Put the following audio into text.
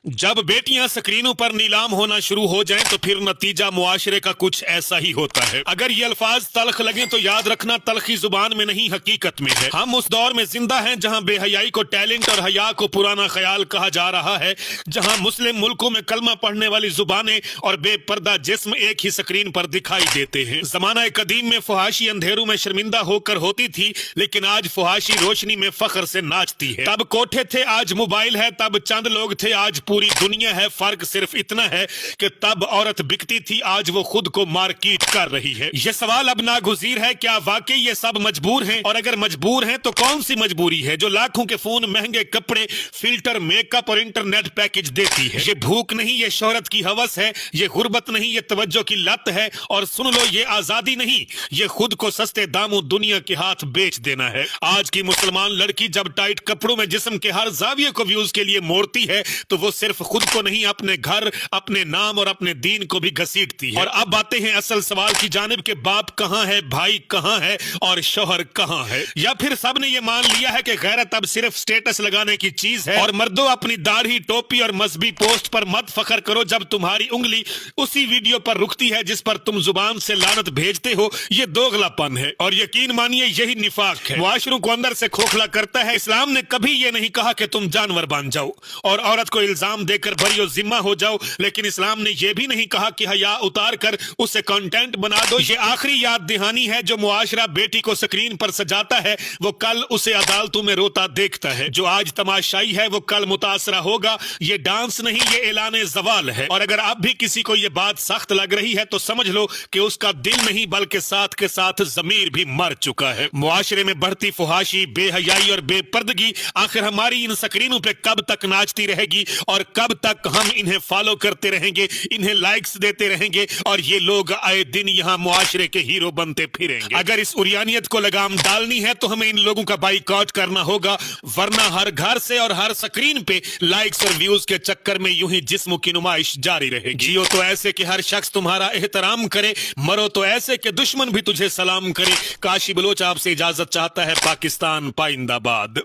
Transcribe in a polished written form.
जब बेटियां स्क्रीनों पर नीलाम होना शुरू हो जाएं तो फिर नतीजा मुआशरे का कुछ ऐसा ही होता है। अगर ये अल्फाज तल्ख लगे तो याद रखना तल्खी जुबान में नहीं हकीकत में है। हम उस दौर में जिंदा हैं जहां बेहयाई को टैलेंट और हया को पुराना ख्याल कहा जा रहा है, जहां मुस्लिम मुल्कों में कलमा पढ़ने वाली जुबानें और बेपर्दा जिस्म एक ही स्क्रीन पर दिखाई देते हैं। जमाना कदीम में फुहाशी अंधेरों में शर्मिंदा होकर होती थी, लेकिन आज फुहाशी रोशनी में फख्र से नाचती है। तब कोठे थे, आज मोबाइल है। तब चंद लोग थे, आज पूरी दुनिया है। फर्क सिर्फ इतना है कि तब औरत बिकती थी, आज वो खुद को मार्केट कर रही है। ये सवाल अब नागुज़ीर है, क्या वाकई ये सब मजबूर हैं? और अगर मजबूर हैं तो कौन सी मजबूरी है जो लाखों के फोन, महंगे कपड़े, फिल्टर, मेकअप और इंटरनेट पैकेज देती है? ये भूख नहीं, ये शोहरत की हवस है। ये गुर्बत नहीं, ये तवज्जो की लत है। और सुन लो, ये आजादी नहीं, ये खुद को सस्ते दामों दुनिया के हाथ बेच देना है। आज की मुसलमान लड़की जब टाइट कपड़ों में जिस्म के हर जाविये को व्यूज के लिए मोड़ती है तो वो सिर्फ खुद को नहीं, अपने घर, अपने नाम और अपने दीन को भी घसीटती है। और अब बातें हैं असल सवाल की जानिब के बाप कहां है, भाई कहां है और शोहर कहां है? या फिर सब ने ये मान लिया है कि गैरत अब सिर्फ स्टेटस लगाने की चीज है? और मर्दों, अपनी दाढ़ी, टोपी और मजहबी पोस्ट पर मत फखर करो जब तुम्हारी उंगली उसी वीडियो पर रुकती है जिस पर तुम जुबान से लानत भेजते हो। ये दोगलापन है और यकीन मानिए यही निफाक है। मुआशरों को अंदर से खोखला करता है। इस्लाम ने कभी ये नहीं कहा कि तुम जानवर बन जाओ और औरत को इल्जाम देकर बरियो जिम्मा हो जाओ, लेकिन इस्लाम ने यह भी नहीं कहा कि हया उतार कर उसे कंटेंट बना दो। ये आखिरी याद दहानी है। जो मुआशरा बेटी को स्क्रीन पर सजाता है वो कल उसे अदालतों में रोता देखता है। जो आज तमाशाई है वो कल मुतासरा होगा। ये डांस नहीं, ये ऐलान जवाल है। और अगर अब भी किसी को ये बात सख्त लग रही है तो समझ लो कि उसका दिल नहीं बल्कि साथ के साथ जमीर भी मर चुका है। मुआशरे में बढ़ती फुहाशी, बेहयाई और बेपर्दगी आखिर हमारी इन स्क्रीनों पे कब तक नाचती रहेगी और कब तक हम इन्हें फॉलो करते रहेंगे, इन्हें लाइक्स देते रहेंगे और ये लोग आए दिन यहाँ मुआशरे के हीरो बनते फिरेंगे? अगर इस उरियानियत को लगाम डालनी है तो हमें इन लोगों का बाइकआउट करना होगा, वरना हर घर से और हर स्क्रीन पे लाइक्स और व्यूज के चक्कर में यूं ही जिस्म की नुमाइश जारी रहेगी। जियो तो ऐसे कि हर शख्स तुम्हारा एहतराम करे, मरो तो ऐसे कि दुश्मन भी तुझे सलाम करे। काशी बलोच आपसे इजाजत चाहता है। पाकिस्तान पाइंदाबाद।